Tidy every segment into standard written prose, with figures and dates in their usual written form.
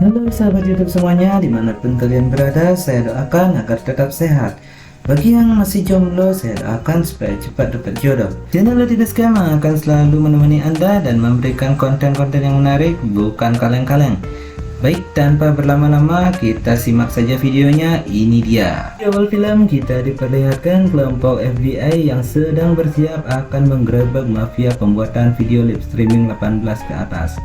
Halo sahabat YouTube semuanya, dimanapun kalian berada, saya doakan agar tetap sehat. Bagi yang masih jomblo, saya doakan supaya cepat dapat jodoh. Channel Lutibiscam akan selalu menemani Anda dan memberikan konten-konten yang menarik, bukan kaleng-kaleng. Baik, tanpa berlama-lama, kita simak saja videonya. Ini dia. Di awal film kita diperlihatkan kelompok FBI yang sedang bersiap akan menggerebek mafia pembuatan video live streaming 18 ke atas.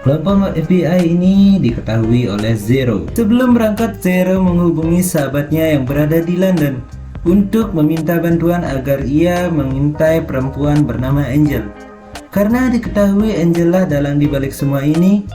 Kelompok FBI ini diketahui oleh Zero. Sebelum berangkat, Zero menghubungi sahabatnya yang berada di London untuk meminta bantuan agar ia mengintai perempuan bernama Angel. Karena diketahui Angel lah dalang dibalik semua ini.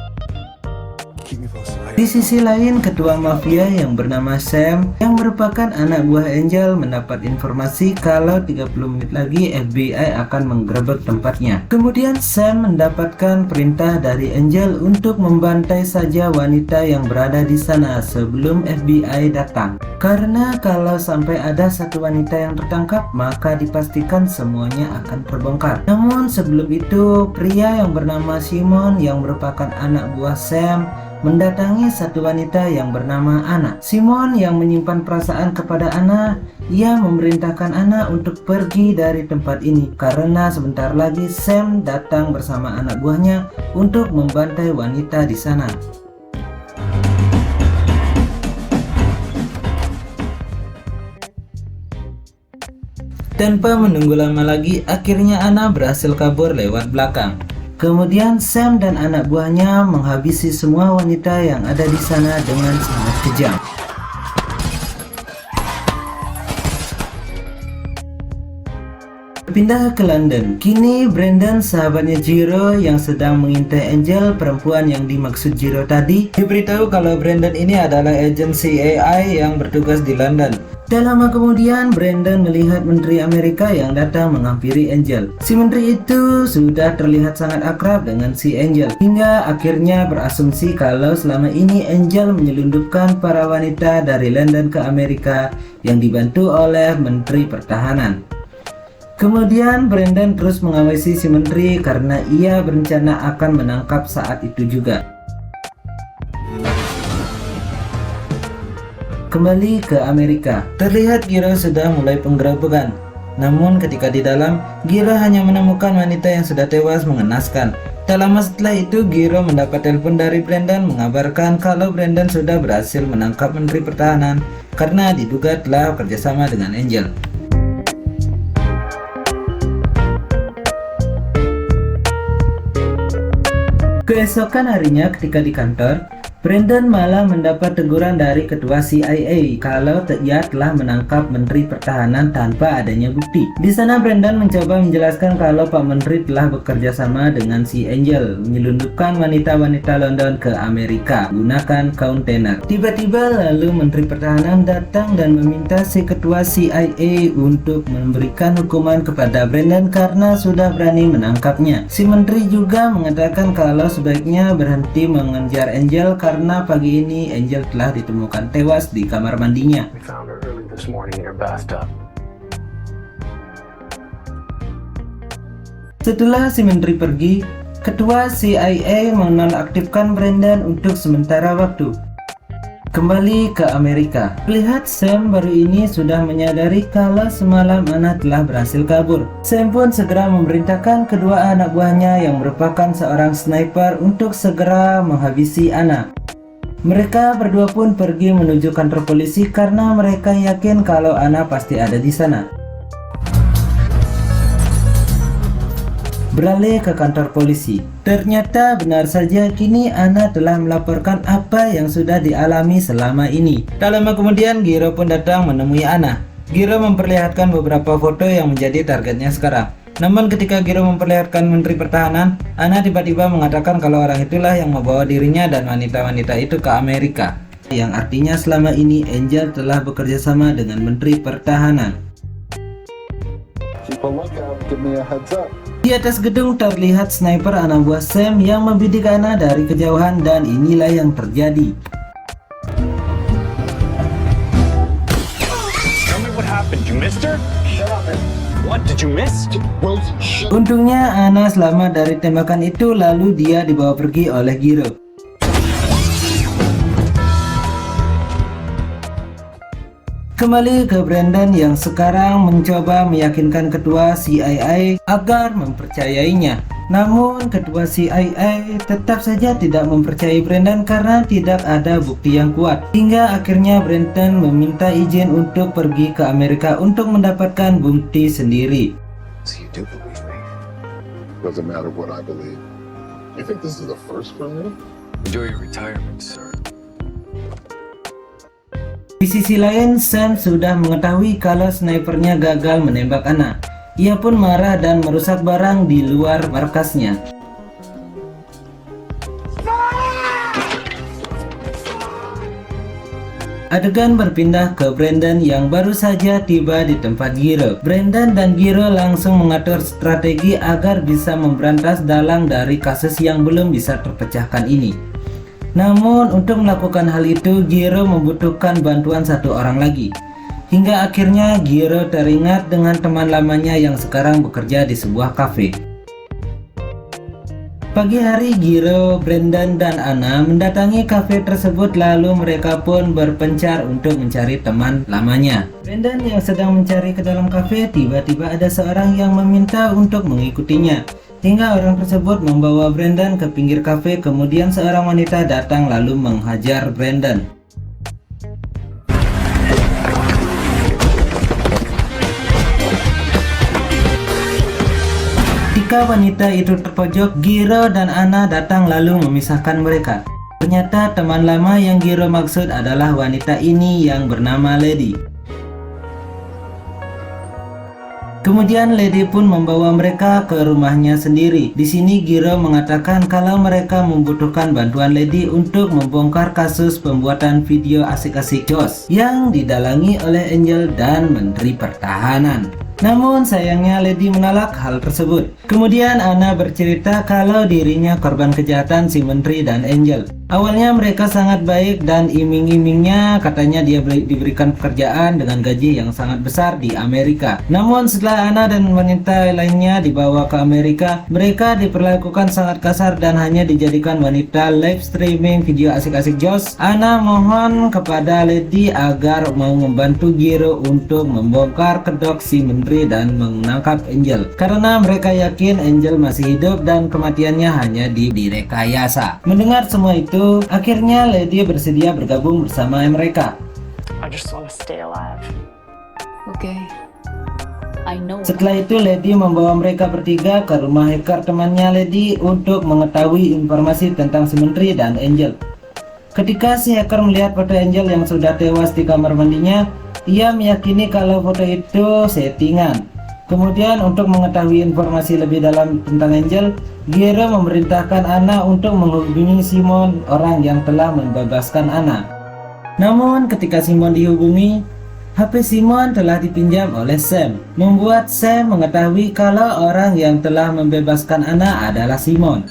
Di sisi lain, ketua mafia yang bernama Sam yang merupakan anak buah Angel mendapat informasi kalau 30 menit lagi FBI akan menggerebek tempatnya. Kemudian Sam mendapatkan perintah dari Angel untuk membantai saja wanita yang berada di sana sebelum FBI datang. Karena kalau sampai ada satu wanita yang tertangkap, maka dipastikan semuanya akan terbongkar. Namun sebelum itu, pria yang bernama Simon yang merupakan anak buah Sam mendatangi satu wanita yang bernama Anna. Simon yang menyimpan perasaan kepada Anna, ia memerintahkan Anna untuk pergi dari tempat ini karena sebentar lagi Sam datang bersama anak buahnya untuk membantai wanita di sana. Tanpa menunggu lama lagi, akhirnya Anna berhasil kabur lewat belakang. Kemudian Sam dan anak buahnya menghabisi semua wanita yang ada di sana dengan sangat kejam. Pindah ke London. Kini Brandon, sahabatnya Jiro yang sedang mengintai Angel, perempuan yang dimaksud Jiro tadi, diberitahu kalau Brandon ini adalah agen CIA yang bertugas di London. Tak lama kemudian, Brandon melihat Menteri Amerika yang datang menghampiri Angel. Si Menteri itu sudah terlihat sangat akrab dengan si Angel, hingga akhirnya berasumsi kalau selama ini Angel menyelundupkan para wanita dari London ke Amerika yang dibantu oleh Menteri Pertahanan. Kemudian Brandon terus mengawasi si Menteri karena ia berencana akan menangkap saat itu juga. Kembali ke Amerika, terlihat Giro sudah mulai penggerebekan. Namun ketika di dalam, Giro hanya menemukan wanita yang sudah tewas mengenaskan. Tak lama setelah itu, Giro mendapat telepon dari Brandon mengabarkan kalau Brandon sudah berhasil menangkap Menteri Pertahanan karena diduga telah bekerjasama dengan Angel. Keesokan harinya ketika di kantor, Brandon malah mendapat teguran dari ketua CIA kalau ia telah menangkap Menteri Pertahanan tanpa adanya bukti. Di sana Brandon mencoba menjelaskan kalau Pak Menteri telah bekerja sama dengan si Angel menyelundupkan wanita-wanita London ke Amerika menggunakan kontainer. Tiba-tiba lalu Menteri Pertahanan datang dan meminta si ketua CIA untuk memberikan hukuman kepada Brandon karena sudah berani menangkapnya. Si Menteri juga mengatakan kalau sebaiknya berhenti mengejar Angel karena pagi ini Angel telah ditemukan tewas di kamar mandinya. Setelah si Menteri pergi, ketua CIA menonaktifkan Brandon untuk sementara waktu. Kembali ke Amerika, lihat Sam baru ini sudah menyadari kalau semalam Anna telah berhasil kabur. Sam pun segera memerintahkan kedua anak buahnya yang merupakan seorang sniper untuk segera menghabisi Anna. Mereka berdua pun pergi menuju kantor polisi karena mereka yakin kalau Anna pasti ada di sana. Beralih ke kantor polisi, ternyata benar saja kini Anna telah melaporkan apa yang sudah dialami selama ini. Tak lama kemudian Giro pun datang menemui Anna. Giro memperlihatkan beberapa foto yang menjadi targetnya sekarang. Namun ketika Giro memperlihatkan Menteri Pertahanan, Anna tiba-tiba mengatakan kalau orang itulah yang membawa dirinya dan wanita-wanita itu ke Amerika. yang artinya selama ini Angel telah bekerja sama dengan Menteri Pertahanan. Di atas gedung terlihat sniper anak buah Sam yang membidik Anna dari kejauhan, dan inilah yang terjadi. Untungnya Anna selamat dari tembakan itu, lalu dia dibawa pergi oleh Giro. Kembali ke Brandon yang sekarang mencoba meyakinkan ketua CIA agar mempercayainya. Namun ketua CIA tetap saja tidak mempercayai Brandon karena tidak ada bukti yang kuat. Hingga akhirnya Brandon meminta izin untuk pergi ke Amerika untuk mendapatkan bukti sendiri. So you do believe me? Doesn't matter what I believe. You think this is the first for me? Enjoy your retirement, sir. Di sisi lain, Sam sudah mengetahui kalau snipernya gagal menembak Anna. Ia pun marah dan merusak barang di luar markasnya. Adegan berpindah ke Brandon yang baru saja tiba di tempat Giro. Brandon dan Giro langsung mengatur strategi agar bisa memberantas dalang dari kasus yang belum bisa terpecahkan ini. Namun untuk melakukan hal itu, Giro membutuhkan bantuan satu orang lagi. Hingga akhirnya Giro teringat dengan teman lamanya yang sekarang bekerja di sebuah kafe. Pagi hari, Giro, Brandon, dan Anna mendatangi kafe tersebut, lalu mereka pun berpencar untuk mencari teman lamanya. Brandon yang sedang mencari ke dalam kafe, tiba-tiba ada seorang yang meminta untuk mengikutinya. Hingga orang tersebut membawa Brandon ke pinggir kafe, kemudian seorang wanita datang lalu menghajar Brandon. Ketika wanita itu terpojok, Giro dan Anna datang lalu memisahkan mereka. Ternyata teman lama yang Giro maksud adalah wanita ini yang bernama Lady. Kemudian Lady pun membawa mereka ke rumahnya sendiri. Di sini Giro mengatakan kalau mereka membutuhkan bantuan Lady untuk membongkar kasus pembuatan video asik-asik Josh yang didalangi oleh Angel dan Menteri Pertahanan. Namun sayangnya Lady menolak hal tersebut. Kemudian Anna bercerita kalau dirinya korban kejahatan si Menteri dan Angel. Awalnya mereka sangat baik dan iming-imingnya katanya dia diberikan pekerjaan dengan gaji yang sangat besar di Amerika. Namun setelah Anna dan wanita lainnya dibawa ke Amerika, mereka diperlakukan sangat kasar dan hanya dijadikan wanita live streaming video asik-asik Josh. Anna mohon kepada Lady agar mau membantu Giro untuk membongkar kedok si Menteri dan menangkap Angel, karena mereka yakin Angel masih hidup dan kematiannya hanya direkayasa. Mendengar semua itu, akhirnya Lady bersedia bergabung bersama mereka. I just want to stay alive. Okay. I know. Setelah itu Lady membawa mereka bertiga ke rumah hacker temannya Lady untuk mengetahui informasi tentang si Menteri dan Angel. Ketika si hacker melihat foto Angel yang sudah tewas di kamar mandinya, ia meyakini kalau foto itu settingan. Kemudian untuk mengetahui informasi lebih dalam tentang Angel, Giro memerintahkan Anna untuk menghubungi Simon, orang yang telah membebaskan Anna. Namun ketika Simon dihubungi, HP Simon telah dipinjam oleh Sam, membuat Sam mengetahui kalau orang yang telah membebaskan Anna adalah Simon.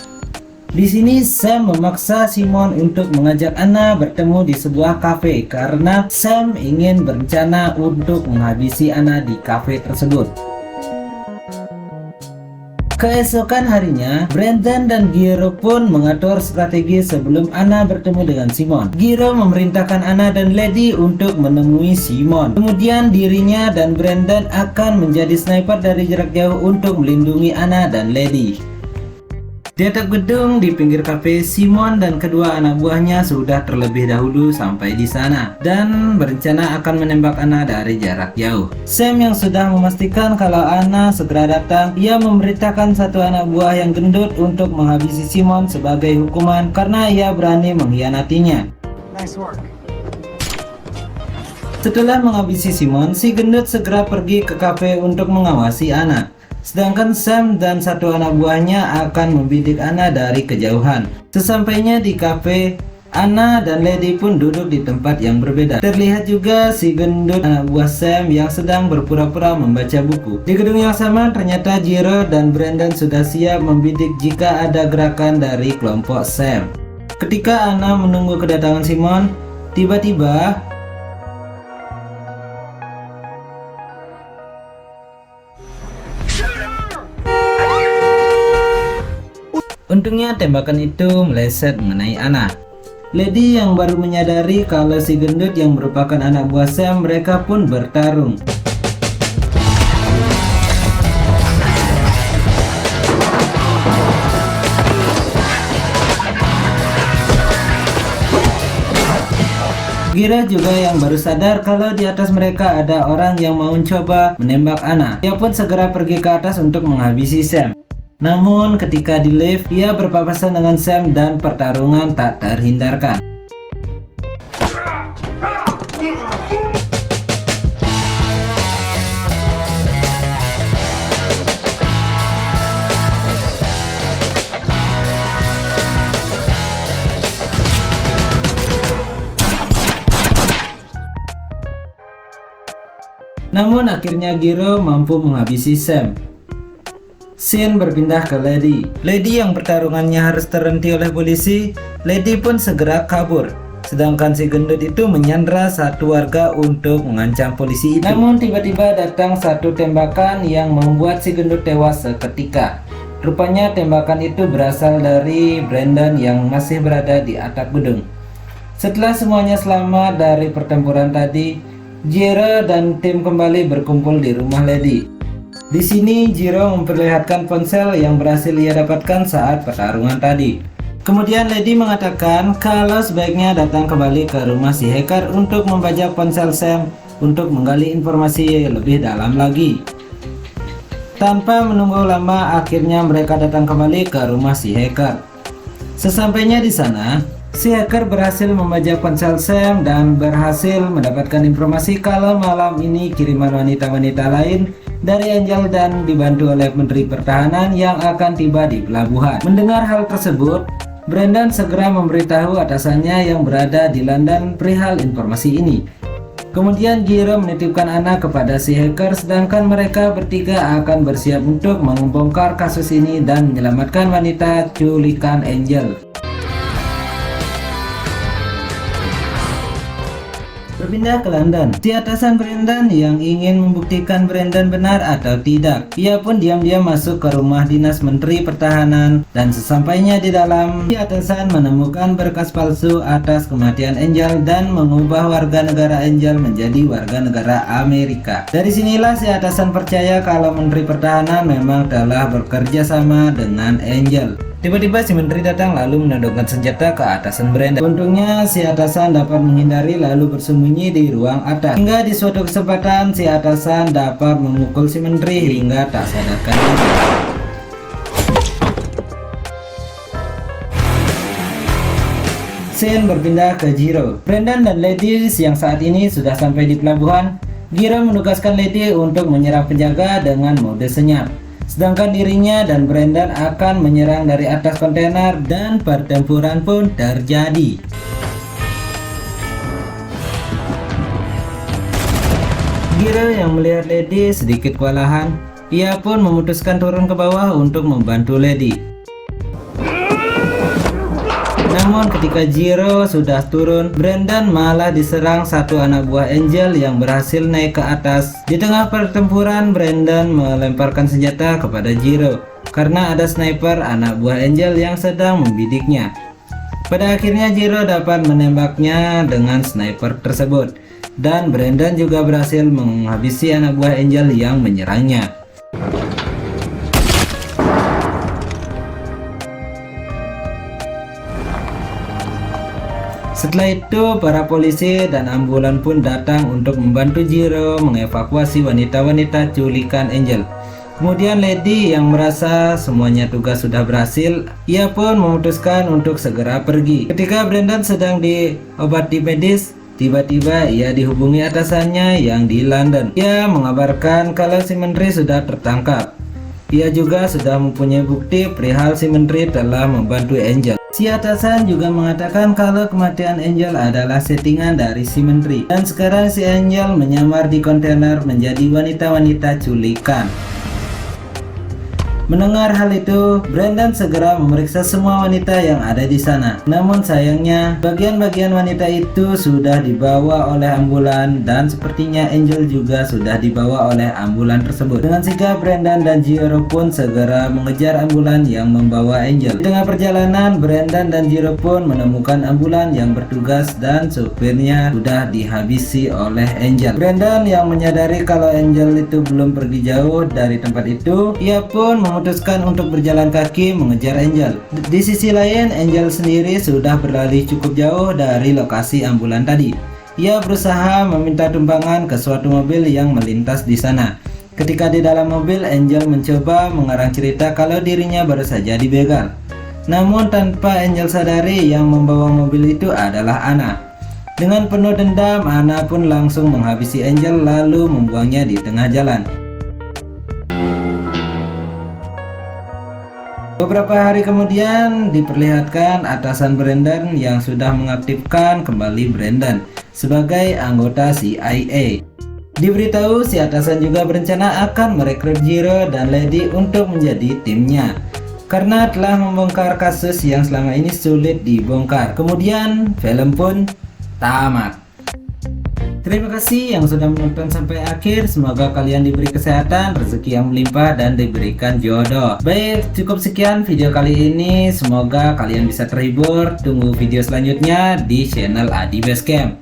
Di sini Sam memaksa Simon untuk mengajak Anna bertemu di sebuah kafe karena Sam ingin berencana untuk menghabisi Anna di kafe tersebut. Keesokan harinya, Brandon dan Giro pun mengatur strategi sebelum Anna bertemu dengan Simon. Giro memerintahkan Anna dan Lady untuk menemui Simon. Kemudian dirinya dan Brandon akan menjadi sniper dari jarak jauh untuk melindungi Anna dan Lady. Di atap gedung di pinggir kafe, Simon dan kedua anak buahnya sudah terlebih dahulu sampai di sana dan berencana akan menembak Anna dari jarak jauh. Sam yang sudah memastikan kalau Anna segera datang, ia memerintahkan satu anak buah yang gendut untuk menghabisi Simon sebagai hukuman karena ia berani mengkhianatinya. Nice work. Setelah menghabisi Simon, si gendut segera pergi ke kafe untuk mengawasi Anna. Sedangkan Sam dan satu anak buahnya akan membidik Anna dari kejauhan. Sesampainya di kafe, Anna dan Lady pun duduk di tempat yang berbeda. Terlihat juga si gendut anak buah Sam yang sedang berpura-pura membaca buku. Di gedung yang sama ternyata Jiro dan Brandon sudah siap membidik jika ada gerakan dari kelompok Sam. Ketika Anna menunggu kedatangan Simon, tiba-tiba untungnya tembakan itu meleset mengenai Anna. Lady yang baru menyadari kalau si gendut yang merupakan anak buah Sam, mereka pun bertarung. Gira juga yang baru sadar kalau di atas mereka ada orang yang mau mencoba menembak Anna. Dia pun segera pergi ke atas untuk menghabisi Sam. Namun ketika di lift, ia berpapasan dengan Sam dan pertarungan tak terhindarkan. Namun akhirnya Giro mampu menghabisi Sam. Scene berpindah ke Lady. Lady yang pertarungannya harus terhenti oleh polisi, Lady pun segera kabur. Sedangkan si gendut itu menyandra satu warga untuk mengancam polisi itu. Namun tiba-tiba datang satu tembakan yang membuat si gendut tewas seketika. Rupanya tembakan itu berasal dari Brandon yang masih berada di atap gedung. Setelah semuanya selamat dari pertempuran tadi, Jiro dan tim kembali berkumpul di rumah Lady. Di sini Jiro memperlihatkan ponsel yang berhasil ia dapatkan saat pertarungan tadi. Kemudian Lady mengatakan kalau sebaiknya datang kembali ke rumah si hacker untuk membajak ponsel Sam untuk menggali informasi lebih dalam lagi. Tanpa menunggu lama, akhirnya mereka datang kembali ke rumah si hacker. Sesampainya di sana, si hacker berhasil membajak ponsel Sam dan berhasil mendapatkan informasi kalau malam ini kiriman wanita-wanita lain dari Angel dan dibantu oleh Menteri Pertahanan yang akan tiba di pelabuhan. Mendengar hal tersebut, Brandon segera memberitahu atasannya yang berada di London perihal informasi ini. Kemudian Jiro menitipkan Anna kepada si hacker, sedangkan mereka bertiga akan bersiap untuk membongkar kasus ini dan menyelamatkan wanita culikan Angel. Berpindah ke London, si atasan Brandon yang ingin membuktikan Brandon benar atau tidak. Ia pun diam-diam masuk ke rumah dinas Menteri Pertahanan dan sesampainya di dalam, si atasan menemukan berkas palsu atas kematian Angel dan mengubah warga negara Angel menjadi warga negara Amerika. Dari sinilah si atasan percaya kalau Menteri Pertahanan memang telah bekerja sama dengan Angel. Tiba-tiba si menteri datang lalu menodongkan senjata ke atasan Brandon. Untungnya si atasan dapat menghindari lalu bersembunyi di ruang atas. Hingga di suatu kesempatan si atasan dapat memukul si menteri hingga tak sadarkan diri. Scene berpindah ke Jiro. Brandon dan Lady yang saat ini sudah sampai di pelabuhan. Jiro menugaskan Lady untuk menyerang penjaga dengan mode senyap. Sedangkan dirinya dan Brandon akan menyerang dari atas kontainer dan pertempuran pun terjadi. Jiro yang melihat Lady sedikit kewalahan, ia pun memutuskan turun ke bawah untuk membantu Lady. Namun ketika Jiro sudah turun, Brandon malah diserang satu anak buah Angel yang berhasil naik ke atas. Di tengah pertempuran, Brandon melemparkan senjata kepada Jiro karena ada sniper anak buah Angel yang sedang membidiknya. Pada akhirnya Jiro dapat menembaknya dengan sniper tersebut, dan Brandon juga berhasil menghabisi anak buah Angel yang menyerangnya. Setelah itu, para polisi dan ambulan pun datang untuk membantu Jiro mengevakuasi wanita-wanita culikan Angel. Kemudian Lady yang merasa semuanya tugas sudah berhasil, ia pun memutuskan untuk segera pergi. Ketika Brandon sedang diobati medis, tiba-tiba ia dihubungi atasannya yang di London. Ia mengabarkan kalau si menteri sudah tertangkap. Ia juga sudah mempunyai bukti perihal si menteri telah membantu Angel. Si atasan juga mengatakan kalau kematian Angel adalah settingan dari si menteri, dan sekarang si Angel menyamar di kontainer menjadi wanita-wanita culikan. Mendengar hal itu, Brandon segera memeriksa semua wanita yang ada di sana. Namun sayangnya, bagian-bagian wanita itu sudah dibawa oleh ambulan dan sepertinya Angel juga sudah dibawa oleh ambulan tersebut. Dengan sigap, Brandon dan Jiro pun segera mengejar ambulan yang membawa Angel. Di tengah perjalanan, Brandon dan Jiro pun menemukan ambulan yang bertugas dan supirnya sudah dihabisi oleh Angel. Brandon yang menyadari kalau Angel itu belum pergi jauh dari tempat itu, ia pun memutuskan untuk berjalan kaki mengejar Angel. Di sisi lain, Angel sendiri sudah berlari cukup jauh dari lokasi ambulan tadi. Ia berusaha meminta tumpangan ke suatu mobil yang melintas di sana. Ketika di dalam mobil, Angel mencoba mengarang cerita kalau dirinya baru saja dibegal. Namun tanpa Angel sadari, yang membawa mobil itu adalah Anna. Dengan penuh dendam, Anna pun langsung menghabisi Angel lalu membuangnya di tengah jalan. Beberapa hari kemudian diperlihatkan atasan Brandon yang sudah mengaktifkan kembali Brandon sebagai anggota CIA. Diberitahu si atasan juga berencana akan merekrut Jiro dan Lady untuk menjadi timnya karena telah membongkar kasus yang selama ini sulit dibongkar. Kemudian film pun tamat. Terima kasih yang sudah menonton sampai akhir. Semoga kalian diberi kesehatan, rezeki yang melimpah, dan diberikan jodoh. Baik, cukup sekian video kali ini. Semoga kalian bisa terhibur. Tunggu video selanjutnya di channel Adi Basecamp.